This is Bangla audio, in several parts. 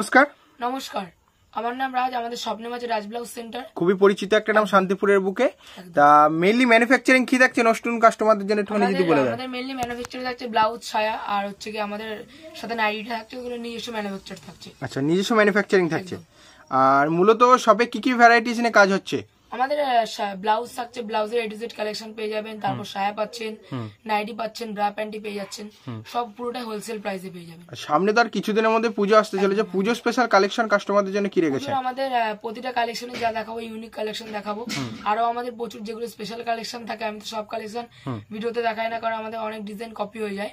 নমস্কার। নমস্কার, আমার নাম রাজ। আমাদের স্বপ্নের মাঝে রাজ ব্লাউজ সেন্টার, খুবই পরিচিত একটা নাম শান্তিপুরের বুকে। তা মেইনলি ম্যানুফ্যাকচারিং কি থাকছে নতুন কাস্টমারদের জন্য একটু যদি বলে দেন। আমাদের মেইনলি ম্যানুফ্যাকচার থাকছে ব্লাউজ, ছায়া, আর হচ্ছে কি আমাদের সাথে নাইটিটা থাকছে, ওগুলো নিজস্ব ম্যানুফ্যাকচার থাকছে। আচ্ছা, নিজস্ব ম্যানুফ্যাকচারিং থাকছে। আর মূলত শপে কি কি ভ্যারাইটিস নিয়ে কাজ হচ্ছে? আমাদের ব্লাউজ থাকছে, ব্লাউজের A to Z কালেকশন পেয়ে যাবেন, তারপর ছায়া পাচ্ছেন, নাইটি পাচ্ছেন, ব্রা প্যান্টি পেয়ে যাচ্ছেন, সব পুরোটাই হোলসেল প্রাইসে পেয়ে যাবেন। সামনে তো আর কিছুদিনের মধ্যে পুজো আসতে চলেছে, পুজো স্পেশাল কালেকশন কাস্টমারদের জন্য কি রেখেছেন? আমাদের প্রতিটা কালেকশনে যা দেখাবো ইউনিক কালেকশন দেখাবো। আরো আমাদের প্রচুর যেগুলো স্পেশাল কালেকশন থাকে, আমি তো সব কালেকশন ভিডিওতে দেখাই না, কারণ আমাদের অনেক ডিজাইন কপি হয়ে যায়।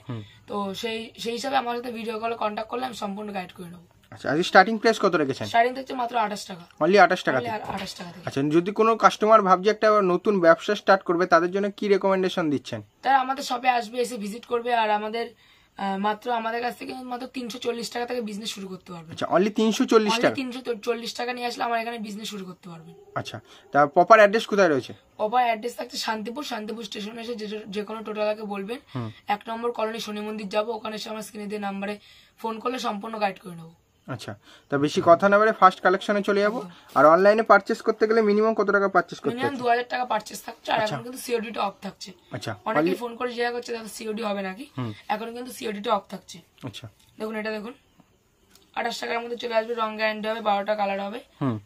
তো সেই হিসাবে আমার সাথে ভিডিও কলে কন্ট্যাক্ট করলে আমি সম্পূর্ণ গাইড করে নেবো। আচ্ছা, আজ স্টার্টিং প্রাইস কত রেখেছেন? স্টার্টিং হচ্ছে মাত্র 28 টাকা। অনলি 28 টাকা থেকে? 28 টাকা থেকে। আচ্ছা, যদি কোনো কাস্টমার ভাবছে একটা নতুন ব্যবসা স্টার্ট করবে, তাদের জন্য কি রেকমেন্ডেশন দিচ্ছেন? তারা আমাদের শপে আসবে, এসে ভিজিট করবে, আর আমাদের আমাদের কাছ থেকে মাত্র 340 টাকা থেকে বিজনেস শুরু করতে পারবে। আচ্ছা, অনলি 340 টাকা? 340 টাকা নিয়ে আসলে আমার এখানে বিজনেস শুরু করতে পারবে। আচ্ছা, তা প্রপার অ্যাড্রেস কোথায় রয়েছে? প্রপার অ্যাড্রেস থাকছে শান্তিপুর স্টেশনে এসে যে কোনো টোটালাকে বলবেন 1 নম্বর কলোনি শনি মন্দির যাবো, ওখানে এসে আমার স্ক্রিনে দিয়ে নাম্বারে ফোন করলে সম্পূর্ণ গাইড করে নেবো। আচ্ছা, তা বেশি কথা না বলে ফার্স্ট কালেকশনে চলে যাবো। আর অনলাইনে পারচেজ করতে গেলে মিনিমাম কত টাকা পারচেজ করতে হবে? মিনিমাম 2000 টাকা পারচেজ থাকছে, আর এখন কিন্তু সিওডি টা অফ থাকছে। আচ্ছা, অনেকেই ফোন করে জিজ্ঞাসা করছে দাদা সিওডি হবে নাকি, এখন কিন্তু সিওডি টা অফ থাকছে। আচ্ছা, দেখুন এটা দেখুন, 28 টাকার মধ্যে চলে আসবে, রং গ্যারান্টি হবে, 12টা কালার হবে,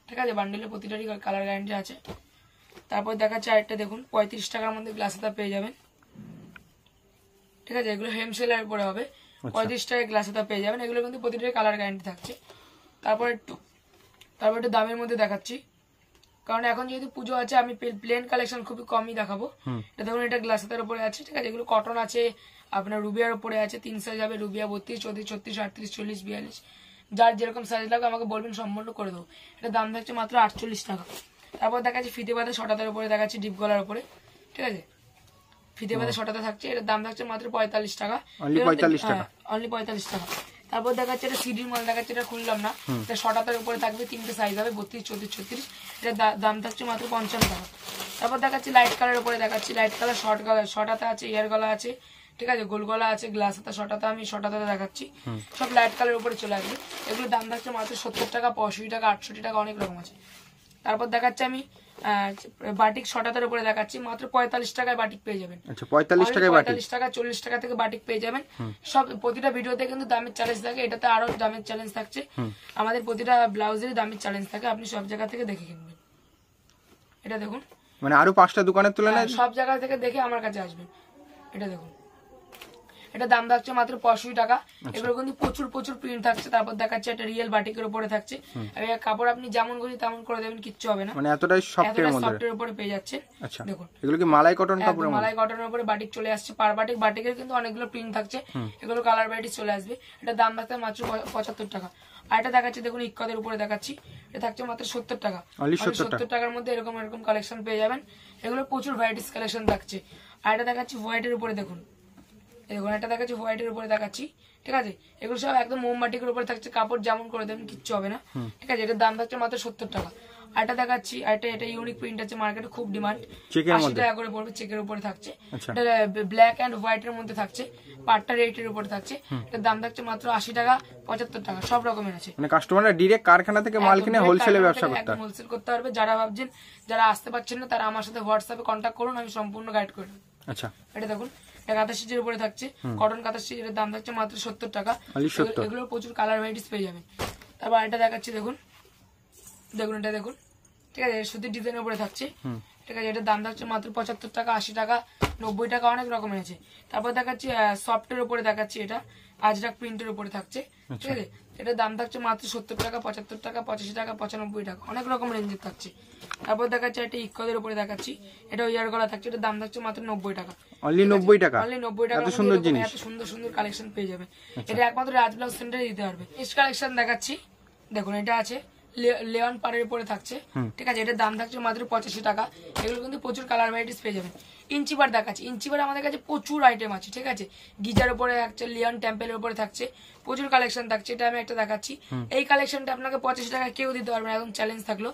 ঠিক আছে, বান্ডেলের প্রতিটারই কালার গ্যারান্টি আছে। তারপর দেখাচ্ছে আরেকটা, দেখুন 35 টাকার মধ্যে গ্লাস হাতা পেয়ে যাবেন, ঠিক আছে, এগুলো হেম সেলের উপরে হবে, 35 টাকায় গ্লাস হাতা পেয়ে যাবেন, এগুলো কিন্তু প্রতিটারই কালার গ্যারান্টি থাকছে। তারপর একটু দামের মধ্যে দেখাচ্ছি, কারণ এখন যেহেতু পুজো আছে আমি প্লেন কালেকশন খুবই কমই দেখাবো। এটা দেখুন, এটা গ্লাস হাতার উপরে আছে, ঠিক আছে, এগুলো কটন আছে, আপনার রুবিয়ার উপরে আছে, 3 সাইজ হবে, রুবিয়া 32, 34, 36, 38, 40, 42, যার যেরকম সাইজ লাগবে আমাকে বলবেন, সম্পূর্ণ করে দেবো। এটা দাম থাকছে মাত্র 48 টাকা। তারপর দেখাচ্ছি ফিতে বাঁধা শটাতার উপরে, দেখাচ্ছি ডিপ গলার উপরে, ঠিক আছে, ফিতে বাঁধা শটাতা থাকছে, এটার দাম থাকছে মাত্র 45 টাকা। অনলি 45 টাকা? অনলি 45 টাকা। তারপর দেখাচ্ছে এটা সিডির মাল, দেখাচ্ছে এটা খুললাম না, এটা শটাতার উপরে থাকবে, 3টে সাইজ হবে, 32, 34, 36, এটার দাম থাকছে মাত্র 55 টাকা। তারপর দেখাচ্ছি লাইট কালার উপরে, দেখাচ্ছি লাইট কালার শর্ট হাতা আছে, এয়ার গলা আছে, ঠিক আছে, গোল গলা আছে, গ্লাস হাতা, শর্ট হাতা, আমি শর্ট হাতা দেখাচ্ছি, সব লাইট কালার উপরে চলে আসবে। এগুলোর দাম থাকছে মাত্র 70 টাকা, 65 টাকা, 68 টাকা, অনেক রকম আছে। তারপর দেখাচ্ছি আমি বাটিক শটাতার উপরে দেখাচ্ছি, মাত্র 45 টাকায় বাটিক পেয়ে যাবেন। আচ্ছা, 45 টাকায় বাটিক? 45 টাকা, 40 টাকা থেকে বাটিক পেয়ে যাবেন। সব প্রতিটা ভিডিওতে কিন্তু দামের চ্যালেঞ্জ থাকে, এটাতে আরো দামের চ্যালেঞ্জ থাকছে, আমাদের প্রতিটা ব্লাউজের দামের চ্যালেঞ্জ থাকে, আপনি সব জায়গা থেকে দেখে কিনবেন। এটা দেখুন, মানে আরো 5টা দোকানের তুলনায় সব জায়গা থেকে দেখে আমার কাছে আসবেন। এটা দেখুন, এটা দাম থাকছে মাত্র 65 টাকা। এগুলো কিন্তু প্রচুর প্রচুর প্রিন্ট থাকছে। তারপর দেখাচ্ছে একটা রিয়েল বাটিকের উপরে থাকছে, কাপড় আপনি যেমন খুশি তেমন করে দেবেন, কিচ্ছু হবে না, মানে এতটাই সফটের উপরে পেয়ে যাচ্ছে। আচ্ছা, দেখুন এগুলো কি মালাই কটন কাপড়ের মধ্যে? মালাই কটনের উপরে বাটিক চলে আসছে, পার বাটিকের কিন্তু অনেকগুলো প্রিন্ট থাকছে, এগুলো কালার ভ্যারাইটি চলে আসবে। এটা দাম থাকছে মাত্র 75 টাকা। আর এটা দেখাচ্ছে দেখুন ইক্কদের উপরে দেখাচ্ছি, এটা থাকছে মাত্র 70 টাকা। 70 টাকার মধ্যে এরকম এরকম কালেকশন পেয়ে যাবেন, এগুলো প্রচুর ভ্যারাইটিস কালেকশন থাকছে। আর এটা দেখাচ্ছি হোয়াইটের উপরে, দেখুন দেখুন, এটা দেখাচ্ছি হোয়াইটের উপরে দেখাচ্ছি, ঠিক আছে, এগুলো সব একদম মোমবাটিকের উপরে থাকছে, কাপড় যেমন করে দেবেন কিচ্ছু হবে না, ঠিক আছে, এটার দাম থাকছে মাত্র 70 টাকা। আর এটা দেখাচ্ছি, এটা ইউনিক প্রিন্ট আছে, মার্কেটে খুব ডিমান্ড, 80 টাকা করে পড়বে, চেকের উপরে থাকছে, এটা ব্ল্যাক এন্ড হোয়াইট এর মধ্যে থাকছে, পাটটা রেটের উপরে থাকছে, এটার দাম থাকছে মাত্র 80 টাকা, 75 টাকা, সব রকমের আছে। মানে কাস্টমাররা ডাইরেক্ট কারখানা থেকে মাল কিনে হোলসেলে ব্যবসা করতে পারবে, হোলসেল করতে পারবে। যারা ভাবছেন, যারা আসতে পারছেন না, তারা আমার সাথে হোয়াটসঅ্যাপে কন্ট্যাক্ট করুন, আমি সম্পূর্ণ গাইড করে দেব। আচ্ছা, এটা দেখুন, কাঁথা স্টিচের উপরে থাকছে, কটন কাঁথা স্টিচের দাম থাকছে মাত্র 70 টাকা। এগুলোর প্রচুর কালার ভ্যারাইটিস পেয়ে যাবেন। তারপর এটা দেখাচ্ছি, দেখুন দেখুন, এটা দেখুন, ঠিক আছে, সুতির ডিজাইনের উপরে থাকছে, ঠিক আছে, এটার দাম থাকছে মাত্র 75 টাকা, 80 টাকা, 90 টাকা, অনেক রকমের আছে। তারপর দেখাচ্ছি সফটের উপরে দেখাচ্ছি, এটা আজরাক প্রিন্টের উপরে থাকছে, ঠিক আছে, এটার দাম থাকছে মাত্র 70 টাকা, 75 টাকা, 85 টাকা, 95 টাকা, অনেক রকম রেঞ্জের থাকছে। তারপর দেখাচ্ছি একটা ইক্কদের উপরে দেখাচ্ছি, এটা ইয়ার গলা থাকছে, এটার দাম থাকছে মাত্র 90 টাকা। অনলি 90 টাকা? অনলি 90 টাকা, এত সুন্দর জিনিস, এত সুন্দর সুন্দর কালেকশন পেয়ে যাবে। এটা একমাত্র রাজ ব্লাউজ সেন্টারে দিতে পারবে। নেক্সট কালেকশন দেখাচ্ছি, দেখুন এটা আছে লেওয়ান পাড়ের উপরে থাকছে, ঠিক আছে, এটার দাম থাকছে মাত্র 85 টাকা। এগুলো কিন্তু প্রচুর কালার ভ্যারাইটিস পেয়ে যাবেন। ইঞ্চি বার দেখাচ্ছি, ইঞ্চি বার আমাদের কাছে প্রচুর আইটেম আছে, ঠিক আছে, গিজার উপরে থাকছে, লিওন টেম্পেলের উপরে থাকছে, প্রচুর কালেকশন থাকছে। এটা আমি একটা দেখাচ্ছি, এই কালেকশনটা আপনাকে 85 টাকা কেউ দিতে পারবে না, একদম চ্যালেঞ্জ থাকলো।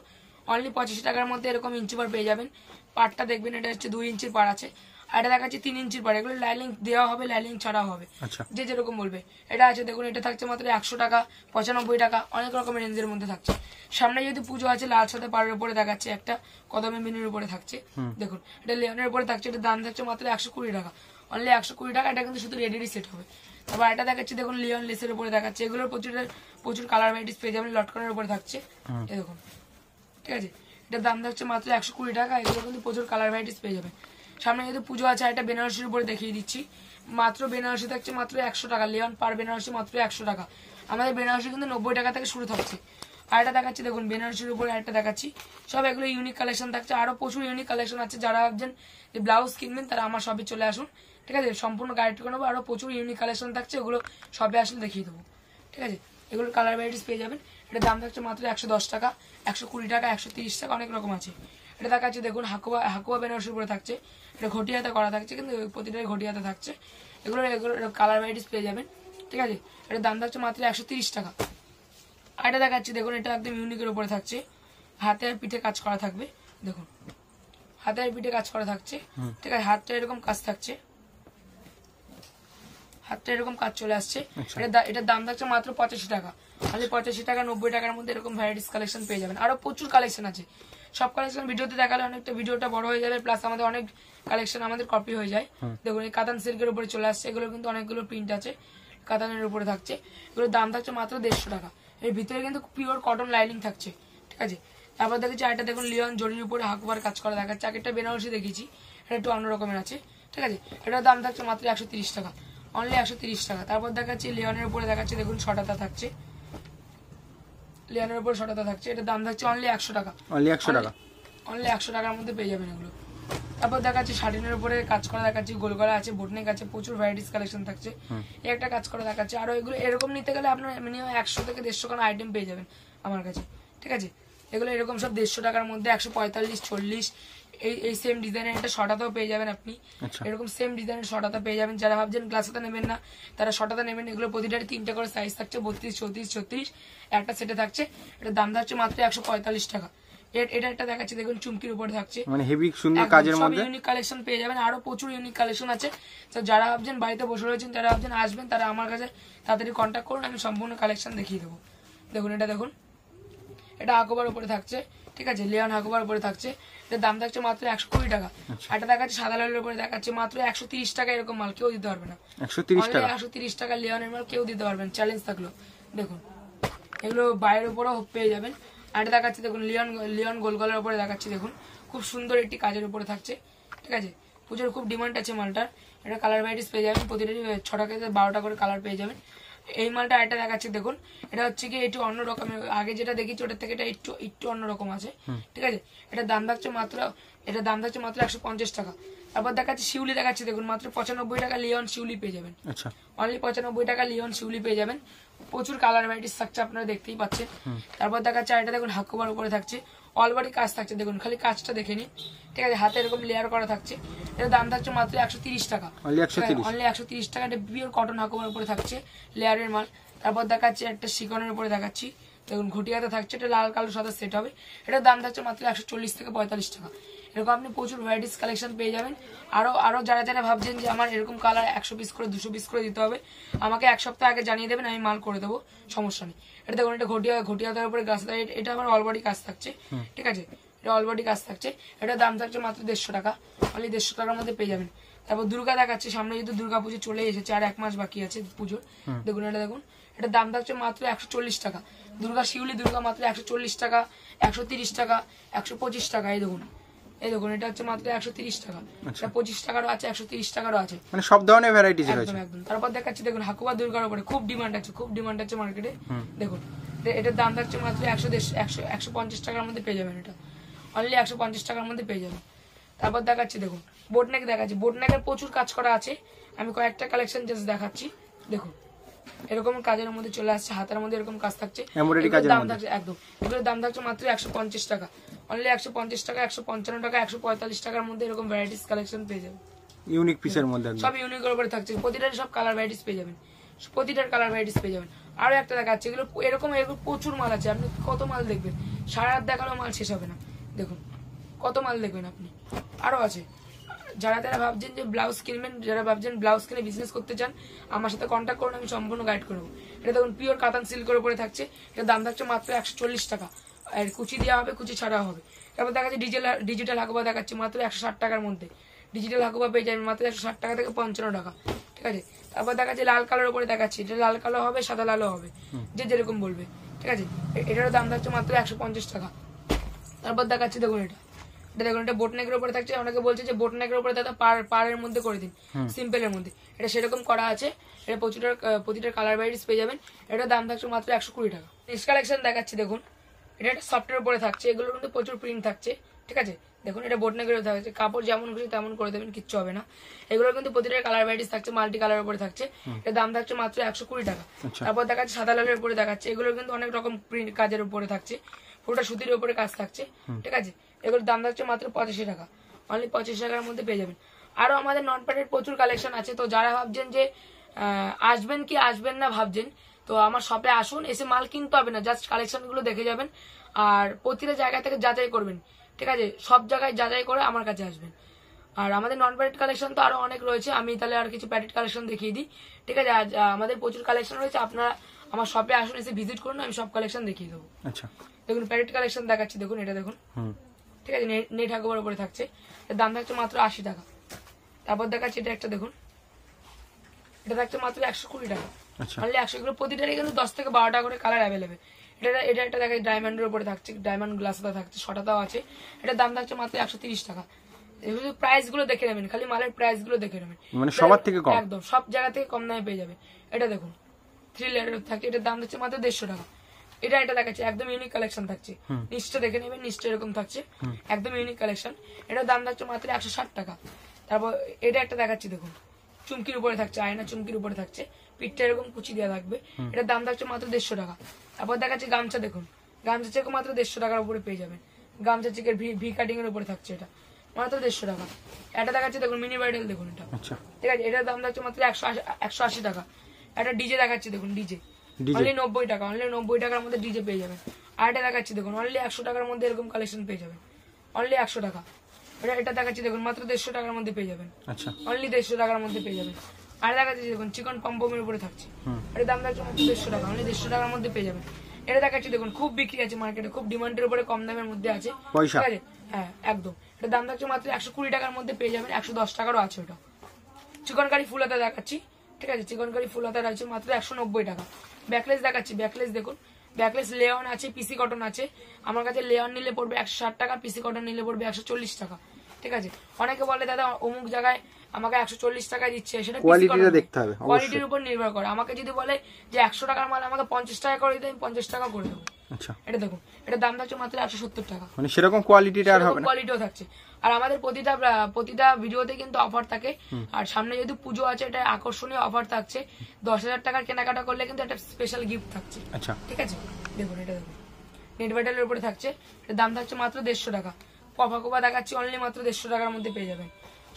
অনলি 85 টাকার মধ্যে এরকম ইঞ্চি বার পেয়ে যাবেন। পাটটা দেখবেন, এটা হচ্ছে 2 ইঞ্চির পাড় আছে, আর এটা দেখাচ্ছি 3 ইঞ্চির পাড়, এগুলো লাইলিং দেওয়া হবে, লাইলিং ছাড়াও হবে, আচ্ছা যে যেরকম বলবে। এটা আছে দেখুন, এটা থাকছে মাত্র 100 টাকা, 95 টাকা, অনেক রকমের রেঞ্জের মধ্যে থাকছে। সামনে যদি পুজো আছে, লাল সাথে পাড়ের উপরে দেখাচ্ছে, একটা কদমে মিনির উপরে থাকছে দেখুন, এটা লিওনের উপরে থাকছে, এটা দাম থাকছে মাত্র 120 টাকা, অনলি 120 টাকা। এটা কিন্তু শুধু রেডি সেট হবে। তারপর এটা দেখাচ্ছি দেখুন, লিওন লেসের উপরে দেখাচ্ছে, এগুলোর প্রচুর কালার ভ্যারাইটিস পেয়ে যাবেন, লটকনের উপরে থাকছে এই দেখুন, ঠিক আছে। এটার দাম থাকছে মাত্র 120 টাকা, এগুলো কিন্তু প্রচুর কালার ভ্যারাইটিস পেয়ে যাবেন। সামনে যেহেতু পুজো আছে, একটা বেনারসির উপরে দেখিয়ে দিচ্ছি, মাত্র বেনারসি থাকছে মাত্র 100 টাকা, লিওন পার বেনারসি মাত্র 100 টাকা। আমাদের বেনারসি কিন্তু 90 টাকা থেকে শুরু থাকছে। আর এটা দেখাচ্ছি দেখুন, বেনারসির উপরে একটা দেখাচ্ছি, সব এগুলো ইউনিক কালেকশন থাকছে, আরো প্রচুর ইউনিক কালেকশন আছে। যারা ভাবছেন যে ব্লাউজ কিনবেন, তারা আমার সবই চলে আসুন, ঠিক আছে, সম্পূর্ণ গাইড করে নেবো। আরো প্রচুর ইউনিক কালেকশন থাকছে, ওগুলো সবে আসলে দেখিয়ে দেবো, ঠিক আছে। এগুলোর কালার ভ্যারাইটিস পেয়ে যাবেন। এটার দাম থাকছে মাত্র 110 টাকা, 120 টাকা, 130 টাকা, অনেক রকম আছে। এটা দেখাচ্ছি দেখুন, হাকুয়া বেনারসির উপরে থাকছে, এটা ঘটিয়াতে করা থাকছে, কিন্তু প্রতিটাই ঘটিয়াতে থাকছে। এগুলোর কালার ভ্যারাইটিস পেয়ে যাবেন, ঠিক আছে। এটার দাম থাকছে মাত্র 130 টাকা। আর এটা দেখাচ্ছি দেখুন, এটা একদম ইউনিকের উপরে থাকছে, হাতে আর পিঠে কাজ করা থাকবে দেখুন, হাতে আর পিঠে কাজ করা থাকছে, ঠিক আছে। হাতটা এরকম কাজ থাকছে, হাতটা এরকম কাজ চলে আসছে। এটার দাম থাকছে মাত্র 85 টাকা, খালি 85 টাকা, 90 টাকার মধ্যে এরকম ভ্যারাইটিস কালেকশন পেয়ে যাবেন। আরো প্রচুর কালেকশন আছে, সব কালেকশন ভিডিওতে দেখালে অনেকটা ভিডিওটা বড় হয়ে যাবে, প্লাস আমাদের অনেক কালেকশন আমাদের কপি হয়ে যায়। দেখুন, এই কাতান সিল্কের উপরে চলে আসছে, এগুলো কিন্তু অনেকগুলো প্রিন্ট আছে, কাতানের উপরে থাকছে, এগুলোর দাম থাকছে মাত্র 150 টাকা। এর ভিতরে কিন্তু পিওর কটন লাইনিং থাকছে, ঠিক আছে। তারপর দেখেছি আরেকটা দেখুন, লিওন জরির উপরে হাকুবার কাজ করা দেখাচ্ছে, আগেরটা বেনারসি দেখিয়েছি, এটা একটু অন্য রকমের আছে, ঠিক আছে। এটার দাম থাকছে মাত্র 130 টাকা, অনলি 130 টাকা। তারপর দেখাচ্ছি লিওনের উপরে দেখাচ্ছে দেখুন, শটাতা থাকছে, লিওনের উপরে শটাতা থাকছে, এটার দাম থাকছে অনলি 100 টাকা, অনলি 100 টাকা, অনলি 100 টাকার মধ্যে পেয়ে যাবেন এগুলো। তারপর দেখাচ্ছি শাটিনের উপরে কাজ করা দেখাচ্ছি, গোল গলা আছে, বোটনেক আছে, প্রচুর ভ্যারাইটিস কালেকশন থাকছে, এই একটা কাজ করা দেখাচ্ছে। আর এগুলো এরকম নিতে গেলে আপনার মিনিমাম 100 থেকে 150 টাকার আইটেম পেয়ে যাবেন আমার কাছে, ঠিক আছে। এগুলো এরকম সব 150 টাকার মধ্যে 145, 40, এই সেম ডিজাইনের একটা শটাতাও পেয়ে যাবেন আপনি, এরকম সেম ডিজাইনের শটাতা পেয়ে যাবেন। যারা ভাবছেন গ্লাসেতে নেবেন না, তারা শটাতা নেবেন। এগুলো প্রতিটার 3টা করে সাইজ থাকছে, 32, 34, 36 একটা সেটে থাকছে। এটার দাম থাকছে মাত্র 145 টাকা। এটা একটা দেখাচ্ছে দেখুন, চুমকির উপরে থাকছে, মানে হেভি সুন্দর কাজের মধ্যে ইউনিক কালেকশন পেয়ে যাবেন। আরো প্রচুর ইউনিক কালেকশন আছে, তো যারা ভাবছেন বাড়িতে বসে রয়েছেন, যারা ভাবছেন আসবেন, তারা আমার কাছে তাড়াতাড়ি কন্ট্যাক্ট করুন, আমি সম্পূর্ণ কালেকশন দেখিয়ে দেবো। দেখুন, এটা দেখুন, এটা হাকুবার উপরে থাকছে, ঠিক আছে, লিওন হাকুবার উপরে থাকছে, এটার দাম থাকছে মাত্র 120 টাকা। এটা দেখাচ্ছে সাদা লালের উপরে দেখাচ্ছে মাত্র 130 টাকা, এরকম মাল কেউ দিতে পারবে না, 130 টাকা লিওনের মাল কেউ দিতে পারবেন, চ্যালেঞ্জ থাকলো। দেখুন, এগুলো বাইরের উপরেও পেয়ে যাবেন। আর এটা দেখাচ্ছে দেখুন, লিওন গোল গলার উপরে দেখাচ্ছে দেখুন, খুব সুন্দর একটি কাজের উপরে থাকছে, ঠিক আছে। পুজোর খুব ডিমান্ড আছে মালটার। এটা কালার ভ্যারাইটিস পেয়ে যাবেন, প্রতিটারই 6টা থেকে 12টা করে কালার পেয়ে যাবেন। এই মালটা একটা দেখাচ্ছে দেখুন, এটা হচ্ছে কি একটু অন্য রকমের, আগে যেটা দেখেছি ওটার থেকে এটা একটু অন্যরকম আছে, ঠিক আছে। এটার দাম থাকছে মাত্র 150 টাকা। তারপর দেখাচ্ছে শিউলি দেখাচ্ছে দেখুন, মাত্র 95 টাকা লিওন শিউলি পেয়ে যাবেন, অনলি 95 টাকা লিওন শিউলি পেয়ে যাবেন। প্রচুর কালার ভ্যারাইটিস থাকছে, আপনারা দেখতেই পাচ্ছেন। তারপর দেখাচ্ছে এটা দেখুন, হাকুবার উপরে থাকছে, অলবডি কাজ থাকছে দেখুন, খালি কাজটা দেখে নিন, ঠিক আছে। হাতে এরকম লেয়ার করা থাকছে, এর দাম থাকছে মাত্র 130 টাকা, অনলি 130 টাকা। এটা পিওর কটন হাকুবার উপরে থাকছে, লেয়ারের মাল। তারপর দেখাচ্ছে একটা শিকনের উপরে দেখাচ্ছি দেখুন, ঘটিয়াতে থাকছে, এটা লাল কালো সাদা সেট হবে, এটার দাম থাকছে মাত্র 140 থেকে 45 টাকা। এরকম আপনি প্রচুর ভ্যারাইটিস কালেকশন পেয়ে যাবেন। আরো যারা ভাবছেন যে আমার এরকম কালার 100 পিস করে 200 পিস করে দিতে হবে, আমাকে 1 সপ্তাহ আগে জানিয়ে দেবেন, আমি মাল করে দেবো, সমস্যা নেই। এটা দেখুন, এটা ঘটিয়াতার উপরে গাছ, এটা আমার অলবডি কাজ থাকছে, ঠিক আছে, এটা অলবডি কাজ থাকছে। এটার দাম থাকছে মাত্র 150 টাকা, অনলি 150 টাকার মধ্যে পেয়ে যাবেন। তারপর দুর্গা দেখাচ্ছে, সামনে যেহেতু দুর্গা পুজো চলে এসেছে, আর 1 মাস বাকি আছে পুজোর। দেখুন, এটা দেখুন, এটার দাম থাকছে মাত্র 140 টাকা। দুর্গা শিউলি দুর্গা মাত্র 140 টাকা, 130 টাকা, 125 টাকা। এই দেখুন, এটা হচ্ছে মাত্র 130 টাকা, এটা 25 টাকারও আছে, 130 টাকারও আছে, মানে সব ধরনের ভ্যারাইটিস রয়েছে একদম। তারপর দেখাচ্ছি দেখুন, হাকুবা দুর্গার উপরে খুব ডিমান্ড আছে মার্কেটে। দেখুন, এটার দাম থাকছে মাত্র 150 টাকার মধ্যে পেয়ে যাবেন, এটা অনলি 150 টাকার মধ্যে পেয়ে যাবেন। তারপর দেখাচ্ছি দেখুন, বোটনেক দেখাচ্ছি, বোটনেকের প্রচুর কাজ করা আছে, আমি কয়েকটা কালেকশন জাস্ট দেখাচ্ছি। দেখুন, এরকম কাজের মধ্যে চলে আসছে, হাতের মধ্যে এরকম কাজ থাকছে, দাম থাকছে একদম, এগুলোর দাম থাকছে মাত্র 150 টাকা, অনলি 150 টাকা, 155 টাকা, 145 টাকার মধ্যে এরকম ভ্যারাইটিস কালেকশন পেয়ে যাবেন, ইউনিক পিসের মধ্যে, সব ইউনিকের উপরে থাকছে, প্রতিটার সব কালার ভ্যারাইটিস পেয়ে যাবেন, প্রতিটার কালার ভ্যারাইটিস পেয়ে যাবেন। আরো একটা দেখাচ্ছে, এগুলো এরকম প্রচুর মাল আছে, আপনি কত মাল দেখবেন, সারা রাত দেখালেও মাল শেষ হবে না। দেখুন, কত মাল দেখবেন আপনি, আরো আছে। যারা তারা ভাবছেন যে ব্লাউজ কিনবেন, যারা ভাবছেন ব্লাউজ কিনে বিজনেস করতে চান, আমার সাথে কন্ট্যাক্ট করুন, আমি সম্পূর্ণ গাইড করবো। এটা দেখুন পিওর কাতান সিল্কের উপরে থাকছে, এটা দাম থাকছে মাত্র 140 টাকা। আর কুচি দেওয়া হবে, কুচি ছাড়া হবে। তারপর দেখা যাচ্ছে ডিজিটাল হাকুবা দেখাচ্ছে মাত্র 160 টাকার মধ্যে। ডিজিটাল হাকুবা পেয়ে যাবেন মাত্র 160 টাকা থেকে 55 টাকা, ঠিক আছে। তারপর দেখা যাচ্ছে লাল কালার উপরে দেখাচ্ছি, এটা লাল কালো হবে, সাদা লালও হবে, যে যেরকম বলবে, ঠিক আছে। এটারও দাম থাকছে মাত্র 150 টাকা। তারপর দেখাচ্ছি দেখুন এটা দেখুন, এটা বোটনেকের উপরে থাকছে। অনেকে বলছে যে বোটনেকের উপরে দাদা পাড়ের মধ্যে করে দিন, সিম্পলের মধ্যে। এটা সেরকম করা আছে। এটা প্রতিটার কালার ভ্যারাইটিস পেয়ে যাবেন। এটার দাম থাকছে মাত্র 120 টাকা। নেক্সট কালেকশন দেখাচ্ছি দেখুন, এটা একটা সফটের উপরে থাকছে, এগুলোর কিন্তু প্রচুর প্রিন্ট থাকছে, ঠিক আছে। দেখুন এটা বোটনেকের থাকছে, কাপড় যেমন খুশি তেমন করে দেবেন, কিচ্ছু হবে না। এগুলোর কিন্তু প্রতিটার কালার ভ্যারাইটিস থাকছে, মাল্টি কালার উপরে থাকছে। এর দাম থাকছে মাত্র 120 টাকা। তারপর দেখাচ্ছে সাদা লালের উপরে দেখাচ্ছে, এগুলোর কিন্তু অনেক রকম প্রিন্ট কাজের উপরে থাকছে, পুরোটা সুতির উপরে কাজ থাকছে, ঠিক আছে। এগুলোর দাম থাকছে মাত্র 85 টাকা, অনলি 25 টাকার মধ্যে পেয়ে যাবেন। আরো আমাদের নন প্যাডের প্রচুর কালেকশন আছে। তো যারা ভাবছেন যে আসবেন কি আসবেন না ভাবছেন, তো আমার শপে আসুন, এসে মাল কিনতে হবে না, জাস্ট কালেকশন গুলো দেখে যাবেন। আর প্রতিটা জায়গা থেকে যাচাই করবেন, ঠিক আছে। সব জায়গায় যাচাই করে আমার কাছে আসবেন। আর আমাদের নন প্যাডেড কালেকশন তো আরো অনেক রয়েছে, আমি তাহলে আর কিছু প্যাডেড কালেকশন দেখিয়ে দিই, ঠিক আছে। আজ আমাদের প্রচুর কালেকশন রয়েছে, আপনারা আমার শপে আসুন, এসে ভিজিট করুন, আমি সব কালেকশন দেখিয়ে দেবো। আচ্ছা দেখুন প্যাডেড কালেকশন দেখাচ্ছি, দেখুন এটা দেখুন, ঠিক আছে। নেট হাকুবার উপরে থাকছে, এর দাম থাকছে মাত্র 80 টাকা। তারপর দেখাচ্ছি এটা একটা দেখুন, এটা থাকছে মাত্র 120 টাকা, অনলি 100 গুলো। প্রতিটারই কিন্তু 10 থেকে 12 টাকা করে কালার অ্যাভেলেবেল। এটা একটা দেখা ডায়মন্ডের উপরে থাকছে, ডায়মন্ড গ্লাসটা থাকছে, ছটাটাও আছে। এটার দাম থাকছে মাত্র 130 টাকা। এগুলো প্রাইস গুলো দেখে নেবেন, খালি মালের প্রাইস গুলো দেখে নেবেন, মানে সবার থেকে কম, একদম সব জায়গা থেকে কম দামে পেয়ে যাবে। এটা দেখুন 3 লেয়ারের থাকছে, এটার দাম থাকছে মাত্র 150 টাকা। এটা দেখাচ্ছে একদম ইউনিক কালেকশন থাকছে, নিচটা দেখে নেবেন, নিচটা এরকম থাকছে, একদম ইউনিক কালেকশন। এটার দাম থাকছে মাত্র 160 টাকা। তারপর এটা একটা দেখাচ্ছি দেখুন, চুমকির উপরে থাকছে, আয়না চুমকির উপরে থাকছে, পিঠটা এরকম কুচি দেওয়া থাকবে, এটার দাম থাকছে মাত্র 150 টাকা। তারপর দেখাচ্ছে গামছা দেখুন, গামছা চেক মাত্র 150 টাকার উপরে পেয়ে যাবেন। গামছা চেকের ভি কাটিং এর উপরে থাকছে, এটা মাত্র 150 টাকা। এটা দেখাচ্ছে দেখুন মিনি ব্রাইডাল, দেখুন এটা, ঠিক আছে। এটার দাম থাকছে মাত্র 180 টাকা। একটা ডিজে দেখাচ্ছি দেখুন, ডিজে অনলি 90 টাকা, অনলি 90 টাকার মধ্যে ডিজে পেয়ে যাবেন। আর এটা দেখাচ্ছি দেখুন, অনলি 100 টাকার মধ্যে এরকম কালেকশন পেয়ে যাবেন, অনলি 100 টাকা। এটা দেখাচ্ছি দেখুন, মাত্র 150 টাকার মধ্যে পেয়ে যাবেন, অনলি 150 টাকার মধ্যে পেয়ে যাবেন। আর দেখাচ্ছি দেখুন চিকন পম্পমের উপরে থাকছে, এর দাম থাকছে মাত্র 150 টাকা, অনলি 150 টাকার মধ্যে পেয়ে যাবেন। এটা দেখাচ্ছি দেখুন, খুব বিক্রি আছে মার্কেটে, খুব ডিমান্ডের উপরে, কম দামের মধ্যে আছে, ঠিক আছে। হ্যাঁ একদম, এটার দাম থাকছে মাত্র 120 টাকার মধ্যে পেয়ে যাবেন, 110 টাকারও আছে ওটা। চিকনকারি ফুল হাতা দেখাচ্ছি, ঠিক আছে। চিকনকারি ফুল হাতা আছে মাত্র 190 টাকা। ব্যাকলেস দেখাচ্ছি, ব্যাকলেস দেখুন, ব্যাকলেস লেয়ন আছে, পিসি কটন আছে। আমার কাছে লেয়ন নিলে পড়বে 160 টাকা, পিসি কটন নিলে পড়বে 140 টাকা, ঠিক আছে। অনেকে বলে দাদা অমুক জায়গায় আমাকে 140 টাকায় দিচ্ছে, সেটা কোয়ালিটিটা দেখতে হবে, কোয়ালিটির উপর নির্ভর করে। আমাকে যদি বলে যে 100 টাকার মাল আমাকে 50 টাকা করে দিতে, আমি 50 টাকা করে দেবো। আচ্ছা এটা দেখুন, এটার দাম থাকছে মাত্র 170 টাকা, মানে সেরকম কোয়ালিটিটা আর হবে না, কোয়ালিটিও থাকছে। আর আমাদের প্রতিটা ভিডিওতে কিন্তু অফার থাকে। আর সামনে যেহেতু পুজো আছে, এটা আকর্ষণীয় অফার থাকছে। 10,000 টাকার কেনাকাটা করলে কিন্তু একটা স্পেশাল গিফট থাকছে, আচ্ছা ঠিক আছে। দেখুন এটা দেখুন, নেট ব্যাটেলের উপরে থাকছে, এটার দাম থাকছে মাত্র 150 টাকা। কফা কোপা দেখাচ্ছি, অনলি মাত্র 150 টাকার মধ্যে পেয়ে যাবেন।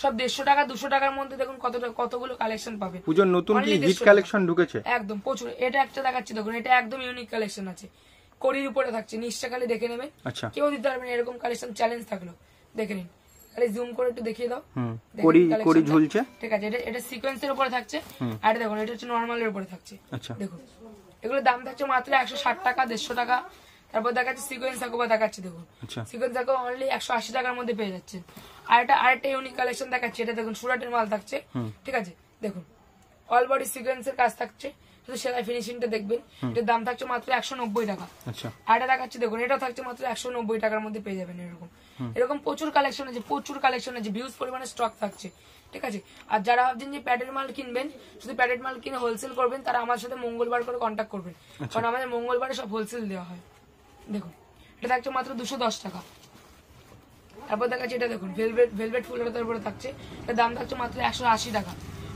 সব 150 টাকা 200 টাকার মধ্যে দেখুন কতগুলো কালেকশন পাবে। পুজোর নতুন কি হিট কালেকশন ঢুকেছে, একদম প্রচুর। এটা একটা দেখাচ্ছি দেখুন, এটা একদম ইউনিক কালেকশন আছে, কড়ির উপরে থাকছে, নিচটা খালি দেখে নেবেন, কেউ দিতে পারবেন এরকম কালেকশন, চ্যালেঞ্জ থাকলো, দেখে নিন। খালি জুম করে একটু দেখিয়ে দাও, কড়ি ঝুলছে, ঠিক আছে। এটা সিকোয়েন্সের উপরে থাকছে। আর দেখুন এটা হচ্ছে নর্মালের উপরে থাকছে, দেখুন এগুলোর দাম থাকছে মাত্র 160 টাকা, 150 টাকা। তারপর দেখাচ্ছে সিকোয়েন্স আঁকোবা দেখাচ্ছি দেখুন, সিকোয়েন্স আঁকো অনলি 180 টাকার মধ্যে পেয়ে যাচ্ছে। আরেকটা ইউনিক কালেকশন দেখাচ্ছে, এটা দেখুন সুরাটের মাল থাকছে, ঠিক আছে। দেখুন অল বডি সিকোয়েন্সের কাজ থাকছে, শুধু সেলাই ফিনিশিংটা দেখবেন। এটার দাম থাকছে মাত্র 190 টাকা। আর এটা দেখাচ্ছি দেখুন, এটাও থাকছে মাত্র 190 টাকার মধ্যে পেয়ে যাবেন। এরকম প্রচুর কালেকশন আছে, প্রচুর কালেকশন আছে, হিউজ পরিমাণে স্টক থাকছে, ঠিক আছে। আর যারা ভাবছেন যে প্যাডের মাল কিনবেন, শুধু প্যাডের মাল কিনে হোলসেল করবেন, তারা আমার সাথে মঙ্গলবার করে কন্ট্যাক্ট করবেন, কারণ আমাদের মঙ্গলবারে সব হোলসেল দেওয়া হয়। দেখুন এটা থাকছে মাত্র 210 টাকা। তারপর দেখাচ্ছি এটা দেখুন, ভেলভেট ফুলের উপরে থাকছে, এটার দাম থাকছে মাত্র 180 টাকা।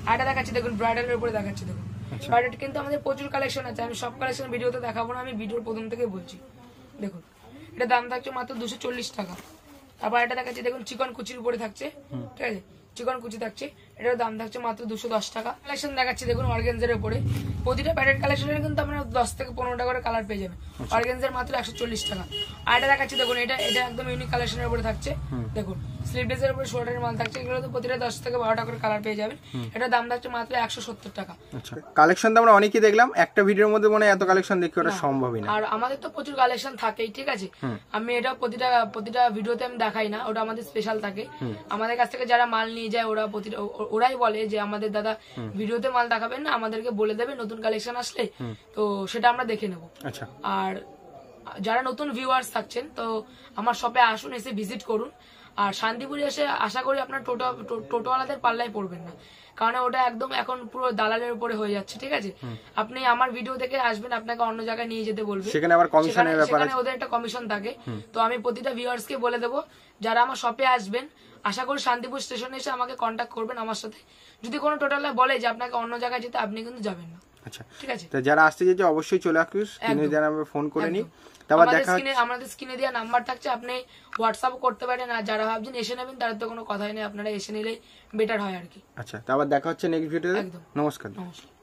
আর এটা দেখাচ্ছি দেখুন, ব্রাইডালের উপরে দেখাচ্ছি দেখুন। ব্রাইডাল কিন্তু আমাদের প্রচুর কালেকশন আছে, আমি সব কালেকশন ভিডিওতে দেখাবো না, আমি ভিডিওর প্রথম থেকে বলছি। দেখুন এটা দাম থাকছে মাত্র 240 টাকা। তারপর এটা দেখাচ্ছি দেখুন, চিকন কুচির উপরে থাকছে, ঠিক আছে, চিকন কুচি থাকছে, এটার দাম থাকছে মাত্র 210 টাকা। কালেকশন দেখাচ্ছি দেখুন অর্গানজার উপরে, প্রতিটা প্যাডেড কালেকশনের কিন্তু আপনারা 10 থেকে 15টা করে কালার পেয়ে যাবেন। অর্গানজার মাত্র 140 টাকা। আর এটা দেখাচ্ছি দেখুন, এটা একদম ইউনিক কালেকশনের উপরে থাকছে। দেখুন স্লিভলেসের উপরে শোল্ডারের মাল থাকছে, এগুলো তো প্রতিটা 10 থেকে 12টা করে কালার পেয়ে যাবেন। এটার দাম থাকছে মাত্র 170 টাকা। আচ্ছা, কালেকশন তো আমরা অনেকই দেখলাম, একটা ভিডিওর মধ্যে মনে হয় এত কালেকশন দেখি ওটা সম্ভবই না। আর আমাদের তো প্রচুর কালেকশন থাকেই, ঠিক আছে। আমি এটা প্রতিটা ভিডিওতে আমি দেখাই না, ওটা আমাদের স্পেশাল থাকে। আমাদের কাছ থেকে যারা মাল নিয়ে যায় ওরাই বলে যে আমাদের দাদা ভিডিওতে মাল দেখাবেন না, আমাদেরকে বলে দেবে নতুন কালেকশন আসলে, তো সেটা আমরা দেখে নেব। আচ্ছা, আর যারা নতুন ভিউয়ার্স থাকছেন তো আমার শপে আসুন, এসে ভিজিট করুন। আর শান্তিপুরে এসে আশা করি আপনার টোটোওয়ালাদের পাল্লায় পড়বেন না, কারণ ওটা একদম এখন পুরো দালালের উপরে হয়ে যাচ্ছে, ঠিক আছে। আপনি আমার ভিডিও থেকে আসবেন, আপনাকে অন্য জায়গায় নিয়ে যেতে বলবে, সেখানে আবার কমিশনের ব্যাপার আছে, সেখানে ওদের একটা কমিশন থাকে। তো আমি প্রতিটা ভিউয়ার্সকে বলে দেবো, যারা আমার শপে আসবেন আশা করি শান্তিপুর স্টেশনে এসে আমাকে কন্ট্যাক্ট করবেন আমার সাথে। যদি কোনো টোটালে বলে যে আপনাকে অন্য জায়গায় যেতে, আপনি কিন্তু যাবেন না। আচ্ছা ঠিক আছে, তো যারা আসতে চাইছে অবশ্যই চলে আসুন, স্ক্রিনে যারা আমরা ফোন করে নিই। তারপর দেখা আমাদের স্ক্রিনে দেওয়া নাম্বার থাকছে, আপনি হোয়াটসঅ্যাপ করতে পারেন। আর যারা ভাবছেন এসে নেবেন তাদের তো কোনো কথাই নেই, আপনারা এসে নিলেই বেটার হয় আর কি। আচ্ছা, তারপর দেখা হচ্ছে নেক্সট ভিডিওতে। একদম, নমস্কার। নমস্কার।